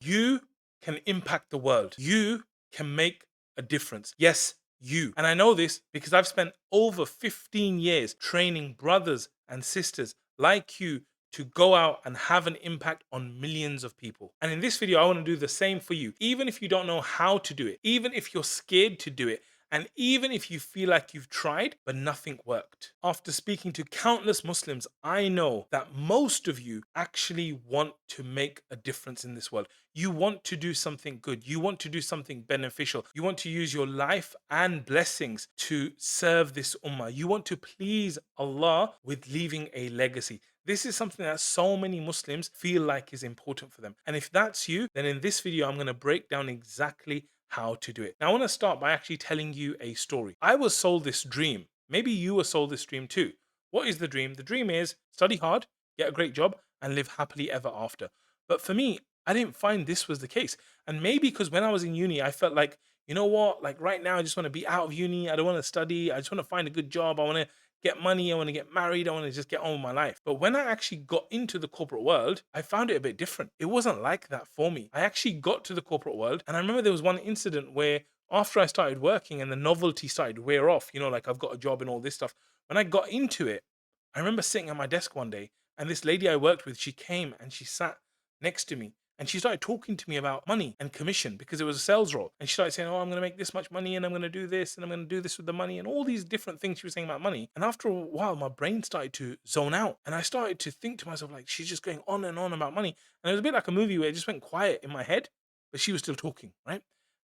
You can impact the world. You can make a difference. Yes, you. And I know this because I've spent over 15 years training brothers and sisters like you to go out and have an impact on millions of people. And in this video, I want to do the same for you. Even if you don't know how to do it, even if you're scared to do it, and even if you feel like you've tried, but nothing worked. After speaking to countless Muslims, I know that most of you actually want to make a difference in this world. You want to do something good. You want to do something beneficial. You want to use your life and blessings to serve this ummah. You want to please Allah with leaving a legacy. This is something that so many Muslims feel like is important for them. And if that's you, then in this video, I'm going to break down exactly how to do it. Now, I want to start by actually telling you a story. I was sold this dream. Maybe you were sold this dream too. What is the dream? The dream is study hard, get a great job, and live happily ever after. But for me, I didn't find this was the case. And maybe because when I was in uni, I felt like, you know what? Like right now, I just want to be out of uni. I don't want to study. I just want to find a good job. I want to get money. I want to get married. I want to just get on with my life. But when I actually got into the corporate world, I found it a bit different. It wasn't like that for me. I actually got to the corporate world. And I remember there was one incident where after I started working and the novelty started to wear off, like I've got a job and all this stuff. When I got into it, I remember sitting at my desk one day and this lady I worked with, she came and she sat next to me and she started talking to me about money and commission because it was a sales role. And she started saying, oh, I'm going to make this much money and I'm going to do this and I'm going to do this with the money and all these different things she was saying about money. And after a while, my brain started to zone out and I started to think to myself, like, she's just going on and on about money. And it was a bit like a movie where it just went quiet in my head, but she was still talking, right?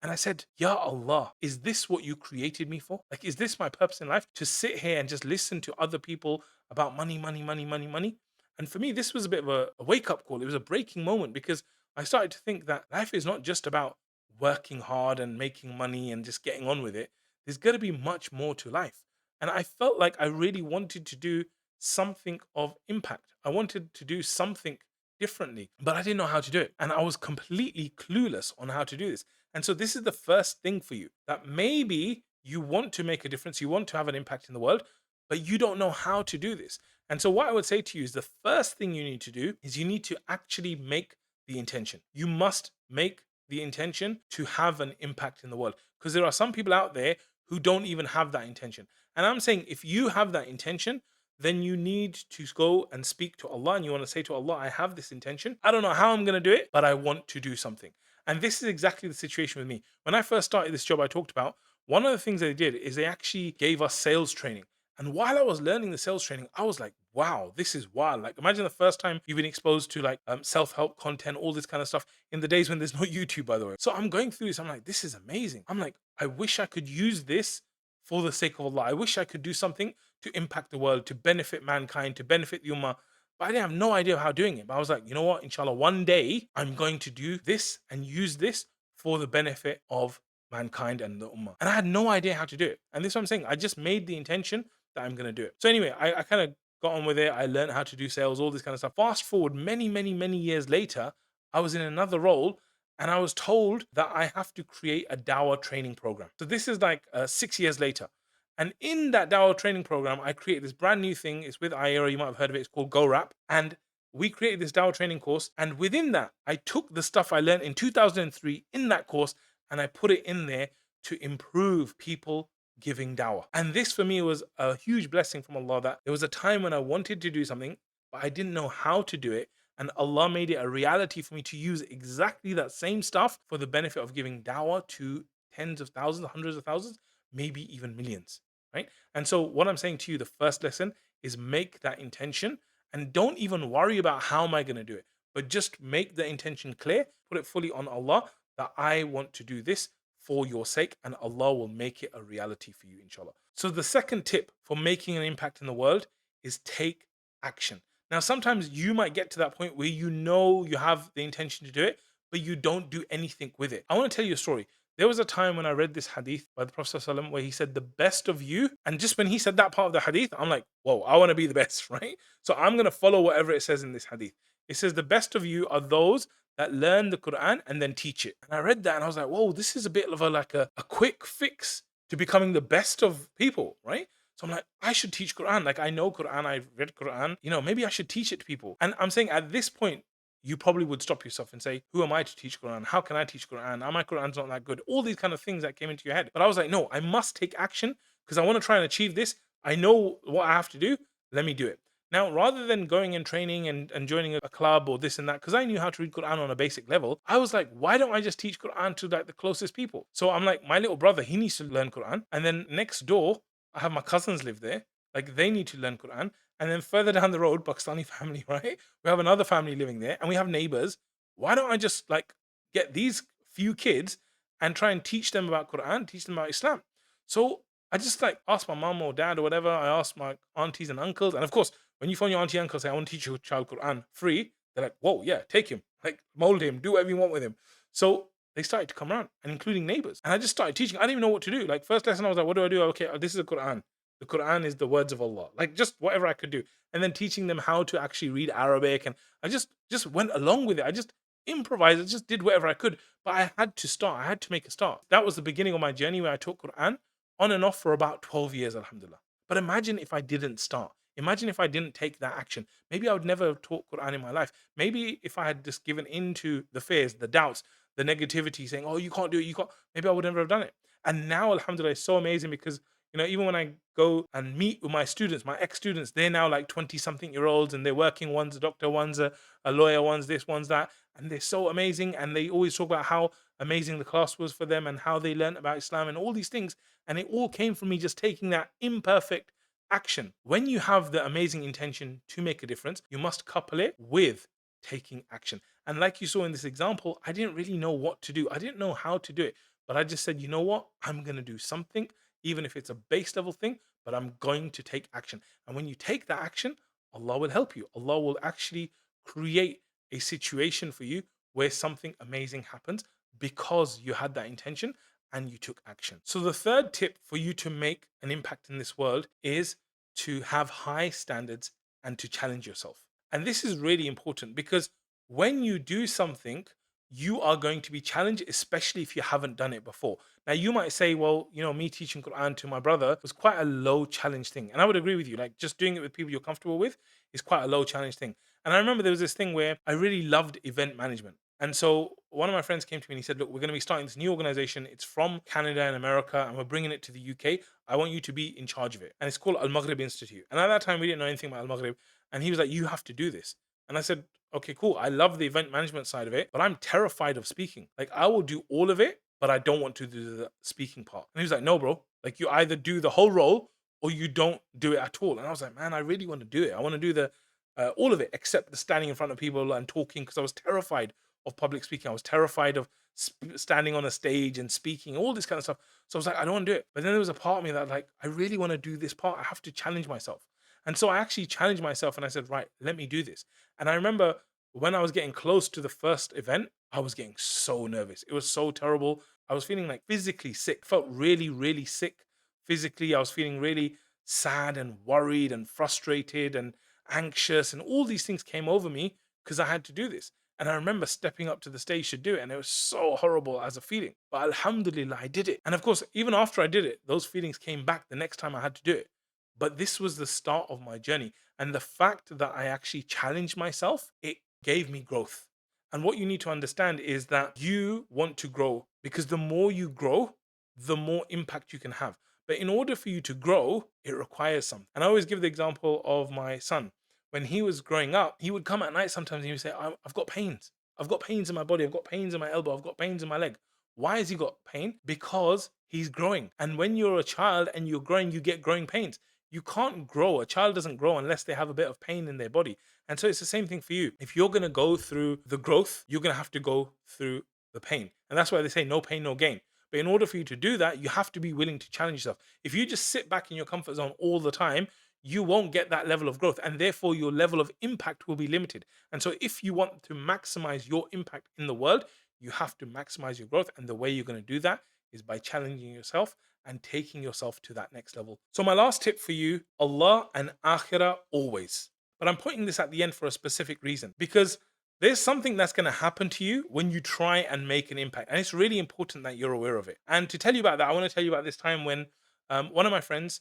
And I said, Ya Allah, is this what you created me for? Like, is this my purpose in life? To sit here and just listen to other people about money, money, money, money, money? And for me, this was a bit of a wake up call. It was a breaking moment because I started to think that life is not just about working hard and making money and just getting on with it. There's got to be much more to life. And I felt like I really wanted to do something of impact. I wanted to do something differently, but I didn't know how to do it. And I was completely clueless on how to do this. And so, this is the first thing for you that maybe you want to make a difference, you want to have an impact in the world, but you don't know how to do this. And so, what I would say to you is the first thing you need to do is you need to actually make the intention. You must make the intention to have an impact in the world because there are some people out there who don't even have that intention. And I'm saying if you have that intention, then you need to go and speak to Allah and you want to say to Allah, I have this intention. I don't know how I'm going to do it, but I want to do something. And this is exactly the situation with me. When I first started this job I talked about, one of the things they did is they actually gave us sales training. And while I was learning the sales training, I was like, wow, this is wild. Like, imagine the first time you've been exposed to like self help content, all this kind of stuff in the days when there's no YouTube, by the way. So I'm going through this. I'm like, this is amazing. I'm like, I wish I could use this for the sake of Allah. I wish I could do something to impact the world, to benefit mankind, to benefit the ummah. But I didn't have no idea how doing it. But I was like, you know what? Inshallah, one day I'm going to do this and use this for the benefit of mankind and the ummah. And I had no idea how to do it. And this is what I'm saying. I just made the intention that I'm going to do it. So anyway, I kind of got on with it. I learned how to do sales, all this kind of stuff. Fast forward many, many, many years later, I was in another role and I was told that I have to create a dawah training program. So this is like 6 years later. And in that dawah training program, I created this brand new thing. It's with IERA. You might have heard of it. It's called GoRap. And we created this dawah training course. And within that, I took the stuff I learned in 2003 in that course and I put it in there to improve people giving dawah. And this for me was a huge blessing from Allah that there was a time when I wanted to do something, but I didn't know how to do it. And Allah made it a reality for me to use exactly that same stuff for the benefit of giving dawah to tens of thousands, hundreds of thousands, maybe even millions. Right. And so, what I'm saying to you, the first lesson is make that intention and don't even worry about how am I going to do it, but just make the intention clear, put it fully on Allah that I want to do this for your sake, and Allah will make it a reality for you, inshallah. So, the second tip for making an impact in the world is take action. Now, sometimes you might get to that point where you know you have the intention to do it, but you don't do anything with it. I want to tell you a story. There was a time when I read this hadith by the Prophet ﷺ where he said, the best of you. And just when he said that part of the hadith, I'm like, whoa, I want to be the best, right? So I'm going to follow whatever it says in this hadith. It says, the best of you are those that learn the Quran and then teach it. And I read that and I was like, whoa, this is a bit of a quick fix to becoming the best of people, right? So I'm like, I should teach Quran. Like, I know Quran, I've read Quran. Maybe I should teach it to people. And I'm saying at this point, you probably would stop yourself and say, who am I to teach Quran? How can I teach Quran? My Quran's not that good. All these kind of things that came into your head. But I was like, no, I must take action because I want to try and achieve this. I know what I have to do. Let me do it. Now, rather than going and training and joining a club or this and that, because I knew how to read Quran on a basic level, I was like, why don't I just teach Quran to like the closest people? So I'm like, my little brother, he needs to learn Quran. And then next door, I have my cousins live there. Like they need to learn Quran. And then further down the road, Pakistani family, right? We have another family living there and we have neighbors. Why don't I just like get these few kids and try and teach them about Quran, teach them about Islam? So I just like asked my mom or dad or whatever. I asked my aunties and uncles. And of course, when you phone your auntie and uncle say, I want to teach your child Quran free, they're like, whoa, yeah, take him. Like mold him, do whatever you want with him. So they started to come around and including neighbors. And I just started teaching. I didn't even know what to do. Like first lesson, I was like, what do I do? Okay, this is the Quran. The Quran is the words of Allah. Like just whatever I could do. And then teaching them how to actually read Arabic. And I just went along with it. I just improvised. I just did whatever I could. But I had to start. I had to make a start. That was the beginning of my journey where I taught Quran on and off for about 12 years, alhamdulillah. But imagine if I didn't start. Imagine if I didn't take that action. Maybe I would never have taught Quran in my life. Maybe if I had just given in to the fears, the doubts, the negativity, saying, oh, you can't do it, you can't, maybe I would never have done it. And now, alhamdulillah, it's so amazing because, you know, even when I go and meet with my students, my ex-students, they're now like 20-something year olds and they're working. One's a doctor, one's a lawyer, one's this, one's that. And they're so amazing. And they always talk about how amazing the class was for them and how they learned about Islam and all these things. And it all came from me just taking that imperfect action. When you have the amazing intention to make a difference, you must couple it with taking action. And like you saw in this example, I didn't really know what to do. I didn't know how to do it, but I just said, you know what? I'm going to do something, even if it's a base level thing, but I'm going to take action. And when you take that action, Allah will help you. Allah will actually create a situation for you where something amazing happens because you had that intention and you took action. So the third tip for you to make an impact in this world is to have high standards and to challenge yourself. And this is really important because when you do something, you are going to be challenged, especially if you haven't done it before. Now, you might say, well, you know, me teaching Quran to my brother was quite a low challenge thing. And I would agree with you. Like, just doing it with people you're comfortable with is quite a low challenge thing. And I remember there was this thing where I really loved event management. And so one of my friends came to me and he said, look, we're going to be starting this new organization. It's from Canada and America, and we're bringing it to the UK. I want you to be in charge of it. And it's called Al Maghrib Institute. And at that time, we didn't know anything about Al Maghrib. And he was like, you have to do this. And I said, okay, cool. I love the event management side of it, but I'm terrified of speaking. Like, I will do all of it, but I don't want to do the speaking part. And he was like, no, bro. Like, you either do the whole role or you don't do it at all. And I was like, man, I really want to do it. I want to do the all of it except the standing in front of people and talking because I was terrified of public speaking. I was terrified of standing on a stage and speaking, all this kind of stuff. So I was like, I don't want to do it. But then there was a part of me that like, I really want to do this part. I have to challenge myself. And so I actually challenged myself and I said, right, let me do this. And I remember when I was getting close to the first event, I was getting so nervous. It was so terrible. I was feeling like physically sick, felt really, really sick physically. I was feeling really sad and worried and frustrated and anxious. And all these things came over me because I had to do this. And I remember stepping up to the stage to do it. And it was so horrible as a feeling. But Alhamdulillah, I did it. And of course, even after I did it, those feelings came back the next time I had to do it. But this was the start of my journey. And the fact that I actually challenged myself, it gave me growth. And what you need to understand is that you want to grow because the more you grow, the more impact you can have. But in order for you to grow, it requires something. And I always give the example of my son. When he was growing up, he would come at night sometimes and he would say, I've got pains. I've got pains in my body. I've got pains in my elbow. I've got pains in my leg. Why has he got pain? Because he's growing. And when you're a child and you're growing, you get growing pains. You can't grow. A child doesn't grow unless they have a bit of pain in their body. And so it's the same thing for you. If you're going to go through the growth, you're going to have to go through the pain. And that's why they say no pain, no gain. But in order for you to do that, you have to be willing to challenge yourself. If you just sit back in your comfort zone all the time, you won't get that level of growth. And therefore, your level of impact will be limited. And so if you want to maximize your impact in the world, you have to maximize your growth. And the way you're going to do that is by challenging yourself and taking yourself to that next level. So my last tip for you, Allah and Akhirah always. But I'm putting this at the end for a specific reason because there's something that's going to happen to you when you try and make an impact. And it's really important that you're aware of it. And to tell you about that, I want to tell you about this time when one of my friends,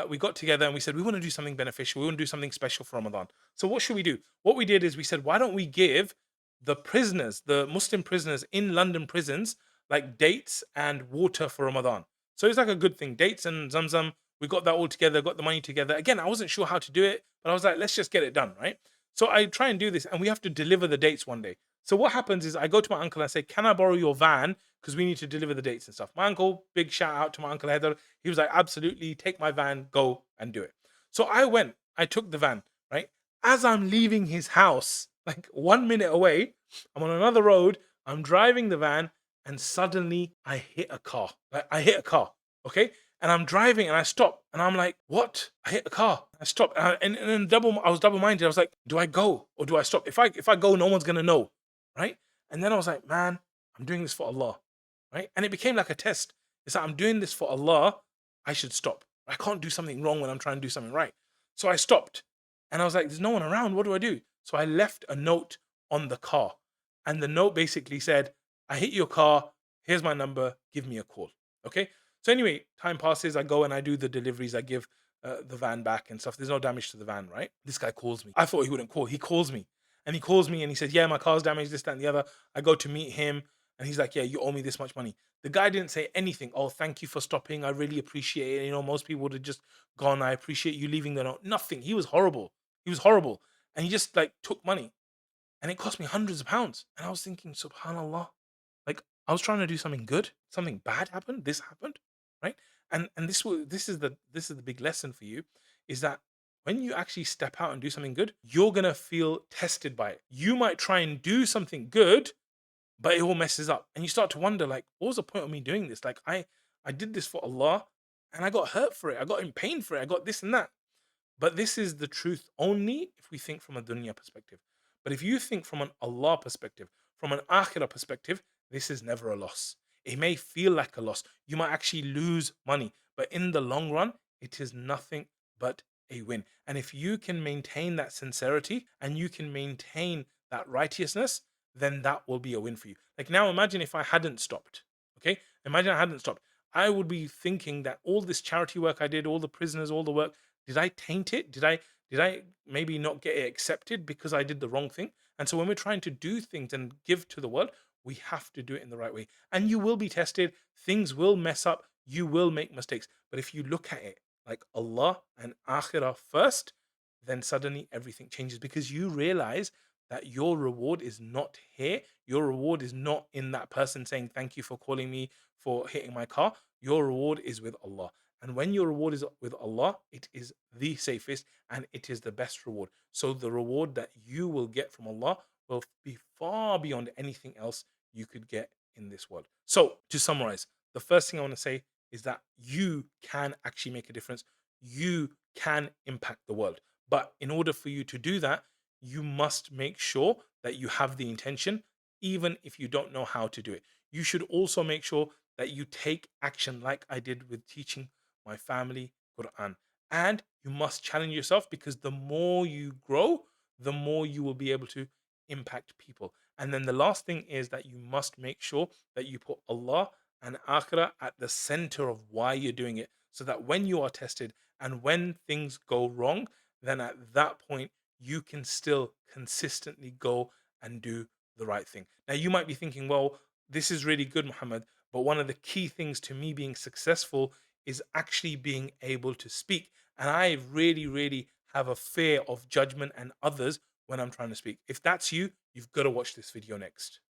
we got together and we said, we want to do something beneficial. We want to do something special for Ramadan. So what should we do? What we did is we said, why don't we give the prisoners, the Muslim prisoners in London prisons, like dates and water for Ramadan. So it's like a good thing. Dates and Zamzam, we got that all together, got the money together. Again, I wasn't sure how to do it, but I was like, let's just get it done, right? So I try and do this, and we have to deliver the dates one day. So what happens is I go to my uncle and I say, can I borrow your van? Because we need to deliver the dates and stuff. My uncle, big shout out to my uncle Heather. He was like, absolutely, take my van, go and do it. So I went, I took the van, right? As I'm leaving his house, like 1 minute away, I'm on another road, I'm driving the van, and suddenly I hit a car. Like I hit a car, okay? And I'm driving and I stop and I'm like, what? I hit a car. I stopped and then I was double minded. I was like, do I go or do I stop? If I go, no one's gonna know, right? And then I was like, man, I'm doing this for Allah, right? And it became like a test. It's like I'm doing this for Allah. I should stop. I can't do something wrong when I'm trying to do something right. So I stopped and I was like, there's no one around. What do I do? So I left a note on the car. And the note basically said, I hit your car. Here's my number. Give me a call. Okay. So anyway, time passes. I go and I do the deliveries. I give the van back and stuff. There's no damage to the van, right? This guy calls me. I thought he wouldn't call. He calls me. And he calls me and he says, yeah, my car's damaged, this, that, and the other. I go to meet him. And he's like, yeah, you owe me this much money. The guy didn't say anything. Oh, thank you for stopping. I really appreciate it. You know, most people would have just gone, I appreciate you leaving the note. Nothing. He was horrible. He was horrible. And he just like took money. And it cost me hundreds of pounds. And I was thinking, subhanallah, like I was trying to do something good, something bad happened, this happened, right? And this is the big lesson for you, is that when you actually step out and do something good, you're gonna feel tested by it. You might try and do something good, but it all messes up. And you start to wonder, like, what was the point of me doing this? Like I did this for Allah and I got hurt for it, I got in pain for it, I got this and that. But this is the truth only if we think from a dunya perspective. But if you think from an Allah perspective, from an akhirah perspective, this is never a loss. It may feel like a loss. You might actually lose money, but in the long run, it is nothing but a win. And if you can maintain that sincerity and you can maintain that righteousness, then that will be a win for you. Like now, imagine if I hadn't stopped. Okay? Imagine I hadn't stopped. I would be thinking that all this charity work I did, all the prisoners, all the work, did I taint it? Did I maybe not get it accepted because I did the wrong thing? And so when we're trying to do things and give to the world, we have to do it in the right way. And you will be tested, things will mess up, you will make mistakes. But if you look at it like Allah and Akhirah first, then suddenly everything changes because you realize that your reward is not here. Your reward is not in that person saying, thank you for calling me for hitting my car. Your reward is with Allah. And when your reward is with Allah, it is the safest and it is the best reward. So the reward that you will get from Allah will be far beyond anything else you could get in this world. So to summarize, the first thing I want to say is that you can actually make a difference. You can impact the world. But in order for you to do that, you must make sure that you have the intention, even if you don't know how to do it. You should also make sure that you take action, like I did with teaching my family Quran. And you must challenge yourself because the more you grow, the more you will be able to impact people. And then the last thing is that you must make sure that you put Allah and Akhirah at the center of why you're doing it. So that when you are tested and when things go wrong, then at that point, you can still consistently go and do the right thing. Now, you might be thinking, well, this is really good, Muhammad, but one of the key things to me being successful is actually being able to speak. And I really, really have a fear of judgment and others when I'm trying to speak. If that's you, you've got to watch this video next.